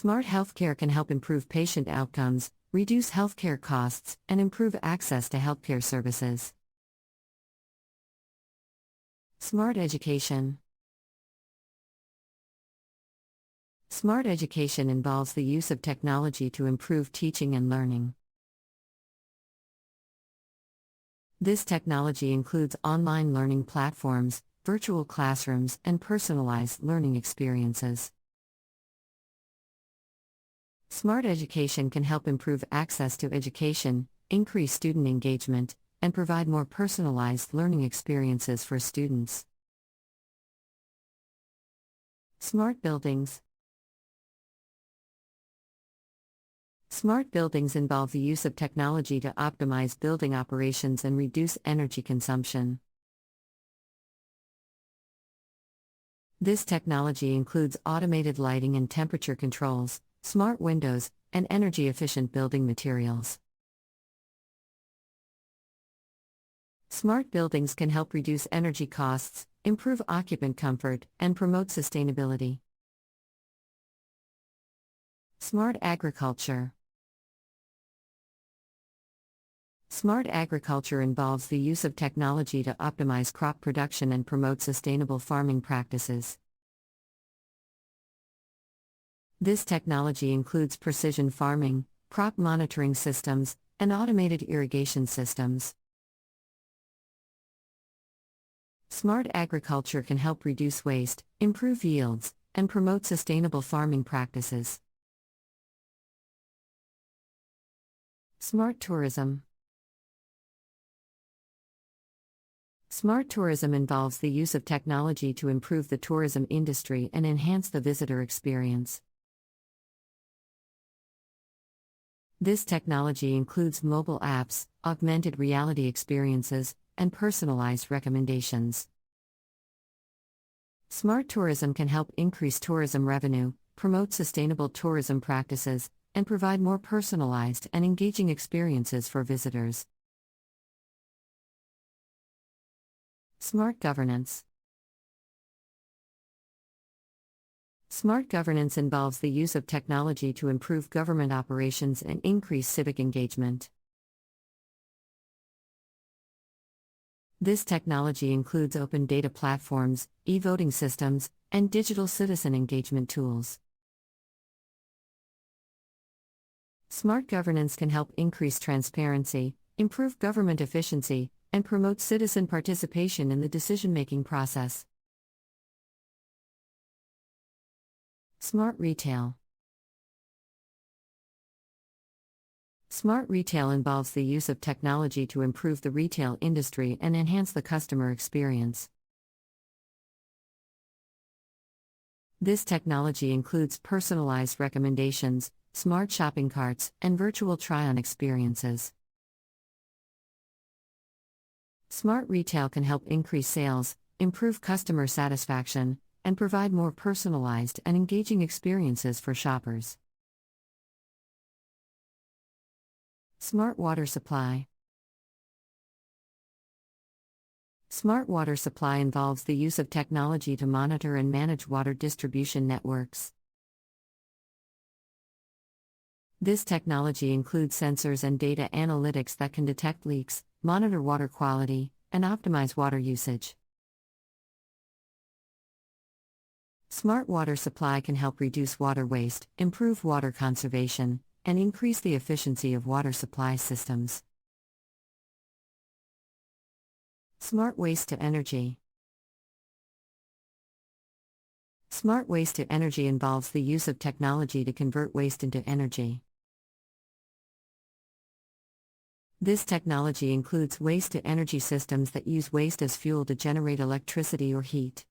Smart healthcare can help improve patient outcomes, reduce healthcare costs, and improve access to healthcare services. Smart education. Smart education involves the use of technology to improve teaching and learning. This technology includes online learning platforms, virtual classrooms, and personalized learning experiences. Smart education can help improve access to education, increase student engagement, and provide more personalized learning experiences for students. Smart buildings. Smart buildings involve the use of technology to optimize building operations and reduce energy consumption. This technology includes automated lighting and temperature controls, smart windows, and energy-efficient building materials. Smart buildings can help reduce energy costs, improve occupant comfort, and promote sustainability. Smart agriculture. Smart agriculture involves the use of technology to optimize crop production and promote sustainable farming practices. This technology includes precision farming, crop monitoring systems, and automated irrigation systems. Smart agriculture can help reduce waste, improve yields, and promote sustainable farming practices. Smart tourism. Smart tourism involves the use of technology to improve the tourism industry and enhance the visitor experience. This technology includes mobile apps, augmented reality experiences, and personalized recommendations. Smart tourism can help increase tourism revenue, promote sustainable tourism practices, and provide more personalized and engaging experiences for visitors. Smart governance. Smart governance involves the use of technology to improve government operations and increase civic engagement. This technology includes open data platforms, e-voting systems, and digital citizen engagement tools. Smart governance can help increase transparency, improve government efficiency, and promote citizen participation in the decision-making process. Smart retail. Smart retail involves the use of technology to improve the retail industry and enhance the customer experience. This technology includes personalized recommendations, smart shopping carts, and virtual try-on experiences. Smart retail can help increase sales, improve customer satisfaction, and provide more personalized and engaging experiences for shoppers. Smart water supply. Smart water supply involves the use of technology to monitor and manage water distribution networks. This technology includes sensors and data analytics that can detect leaks, monitor water quality, and optimize water usage. Smart water supply can help reduce water waste, improve water conservation, and increase the efficiency of water supply systems. Smart waste to energy. Smart waste to energy involves the use of technology to convert waste into energy. This technology includes waste to energy systems that use waste as fuel to generate electricity or heat.